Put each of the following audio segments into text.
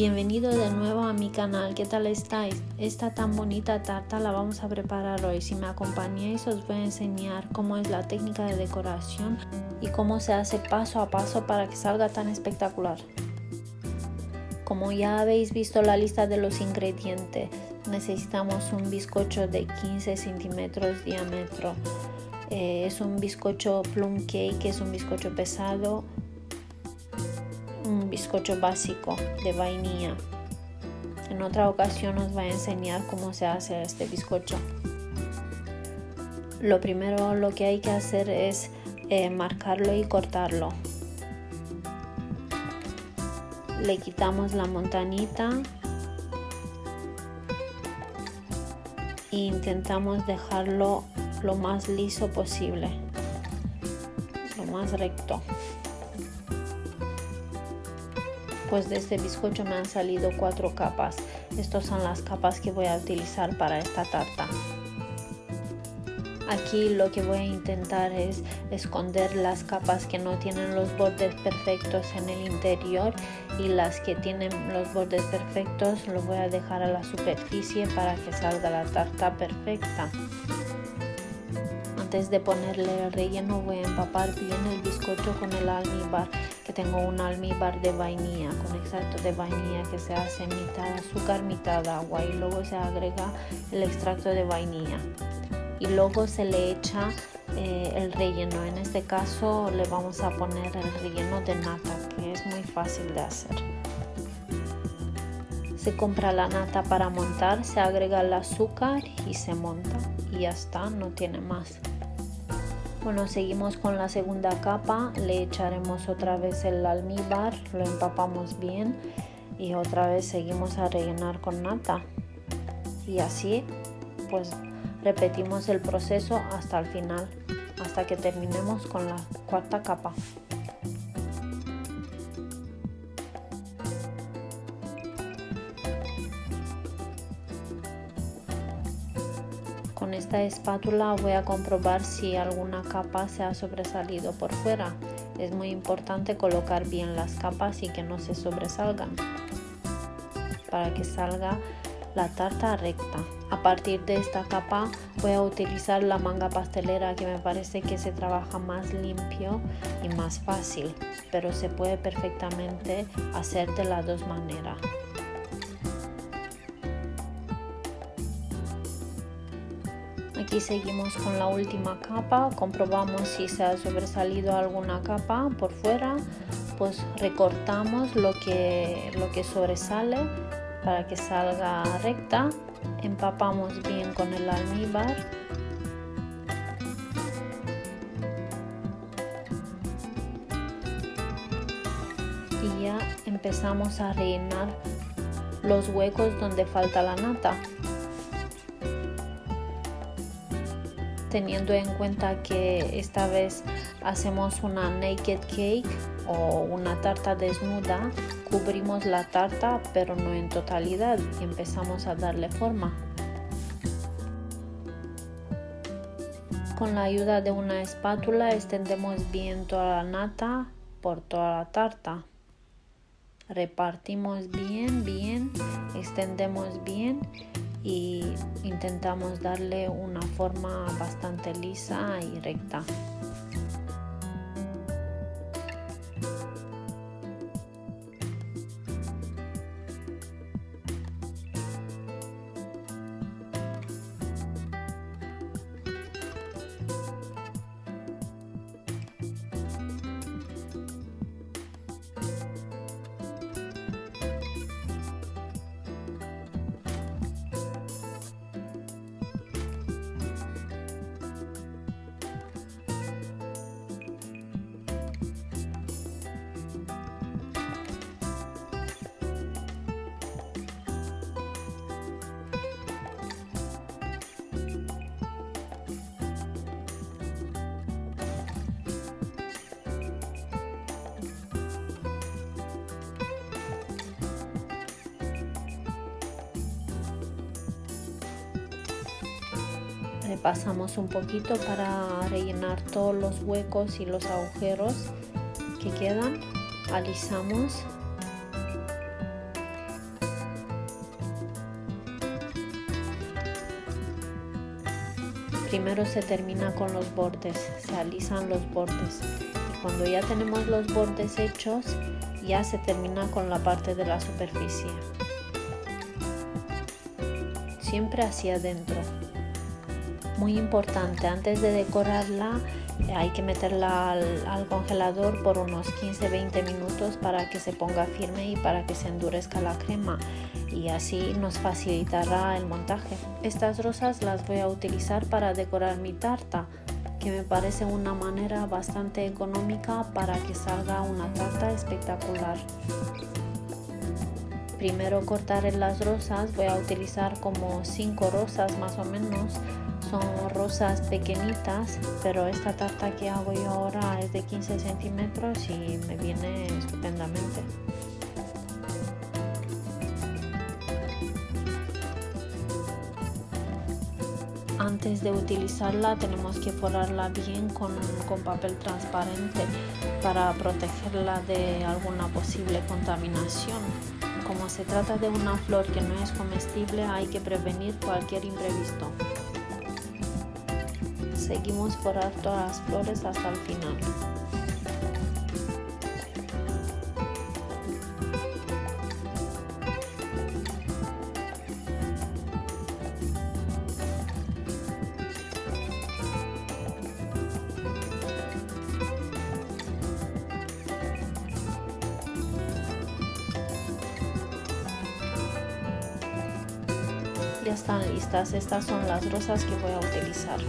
Bienvenido de nuevo a mi canal. ¿Qué tal estáis? Esta tan bonita tarta la vamos a preparar hoy. Si me acompañáis os voy a enseñar cómo es la técnica de decoración y cómo se hace paso a paso para que salga tan espectacular. Como ya habéis visto la lista de los ingredientes, necesitamos un bizcocho de 15 centímetros de diámetro. Es un bizcocho plum cake, es un bizcocho pesado. Un bizcocho básico de vainilla. En otra ocasión os voy a enseñar cómo se hace este bizcocho. Lo primero lo que hay que hacer es marcarlo y cortarlo. Le quitamos la montañita e intentamos dejarlo lo más liso posible, lo más recto. Pues de este bizcocho me han salido 4 capas. Estas son las capas que voy a utilizar para esta tarta. Aquí lo que voy a intentar es esconder las capas que no tienen los bordes perfectos en el interior, y las que tienen los bordes perfectos lo voy a dejar a la superficie para que salga la tarta perfecta. Antes de ponerle el relleno voy a empapar bien el bizcocho con el almíbar, que tengo un almíbar de vainilla, con extracto de vainilla que se hace mitad azúcar, mitad agua, y luego se agrega el extracto de vainilla y luego se le echa el relleno. En este caso le vamos a poner el relleno de nata, que es muy fácil de hacer. Se compra la nata para montar, se agrega el azúcar y se monta y ya está, no tiene más. Bueno, seguimos con la segunda capa. Le echaremos otra vez el almíbar, lo empapamos bien y otra vez seguimos a rellenar con nata, y así pues repetimos el proceso hasta el final, hasta que terminemos con la cuarta capa. Con esta espátula voy a comprobar si alguna capa se ha sobresalido por fuera. Es muy importante colocar bien las capas y que no se sobresalgan para que salga la tarta recta. A partir de esta capa voy a utilizar la manga pastelera, que me parece que se trabaja más limpio y más fácil, pero se puede perfectamente hacer de las dos maneras. Aquí seguimos con la última capa, comprobamos si se ha sobresalido alguna capa por fuera, pues recortamos lo que sobresale para que salga recta, empapamos bien con el almíbar y ya empezamos a rellenar los huecos donde falta la nata. Teniendo en cuenta que esta vez hacemos una naked cake o una tarta desnuda, cubrimos la tarta pero no en totalidad y empezamos a darle forma. Con la ayuda de una espátula extendemos bien toda la nata por toda la tarta. Repartimos bien, extendemos bien y intentamos darle una forma bastante lisa y recta. Repasamos un poquito para rellenar todos los huecos y los agujeros que quedan. Alisamos Primero se termina con los bordes, se alisan los bordes. Y cuando ya tenemos los bordes hechos, ya se termina con la parte de la superficie. Siempre hacia adentro. Muy importante, antes de decorarla hay que meterla al congelador por unos 15-20 minutos para que se ponga firme y para que se endurezca la crema, y así nos facilitará el montaje. Estas rosas las voy a utilizar para decorar mi tarta, que me parece una manera bastante económica para que salga una tarta espectacular. Primero cortaré las rosas, voy a utilizar como 5 rosas más o menos. Son rosas pequeñitas, pero esta tarta que hago yo ahora es de 15 centímetros y me viene estupendamente. Antes de utilizarla tenemos que forrarla bien con papel transparente para protegerla de alguna posible contaminación. Como se trata de una flor que no es comestible, hay que prevenir cualquier imprevisto. Seguimos forrar todas las flores hasta el final. Ya están listas, estas son las rosas que voy a utilizar.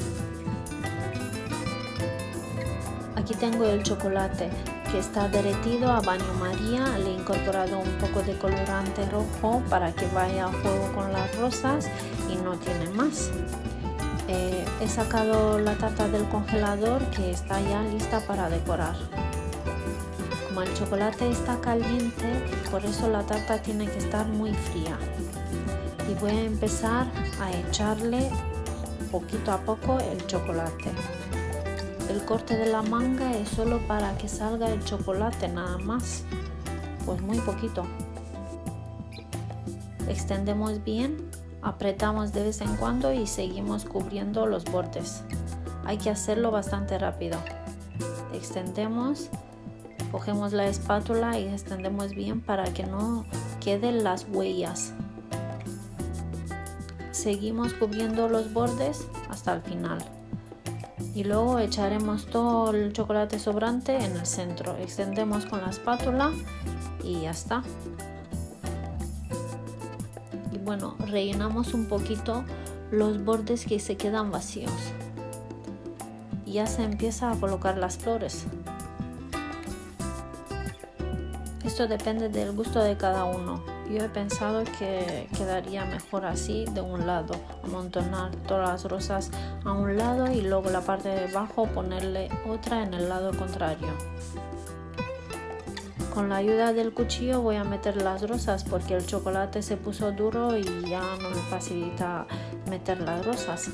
Aquí tengo el chocolate que está derretido a baño María. Le he incorporado un poco de colorante rojo para que vaya a juego con las rosas y no tiene más. He sacado la tarta del congelador que está ya lista para decorar. Como el chocolate está caliente, por eso la tarta tiene que estar muy fría. Y voy a empezar a echarle poquito a poco el chocolate. El corte de la manga es solo para que salga el chocolate nada más, pues muy poquito. Extendemos bien, apretamos de vez en cuando y seguimos cubriendo los bordes. Hay que hacerlo bastante rápido. Extendemos, cogemos la espátula y extendemos bien para que no queden las huellas. Seguimos cubriendo los bordes hasta el final. Y luego echaremos todo el chocolate sobrante en el centro. Extendemos con la espátula y ya está. Y bueno, rellenamos un poquito los bordes que se quedan vacíos. Y ya se empieza a colocar las flores. Esto depende del gusto de cada uno. Yo he pensado que quedaría mejor así, de un lado, amontonar todas las rosas a un lado y luego la parte de abajo ponerle otra en el lado contrario. Con la ayuda del cuchillo voy a meter las rosas porque el chocolate se puso duro y ya no me facilita meter las rosas.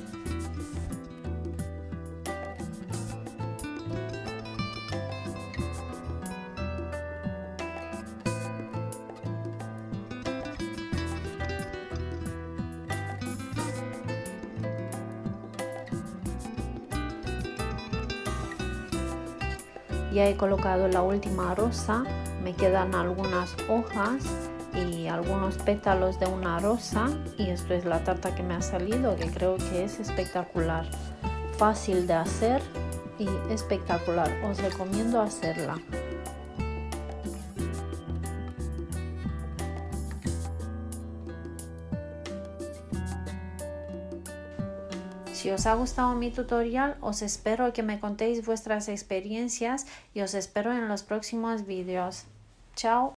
Ya he colocado la última rosa, me quedan algunas hojas y algunos pétalos de una rosa y esto es la tarta que me ha salido, que creo que es espectacular, fácil de hacer y espectacular. Os recomiendo hacerla. Si os ha gustado mi tutorial, os espero que me contéis vuestras experiencias y os espero en los próximos vídeos. Chao.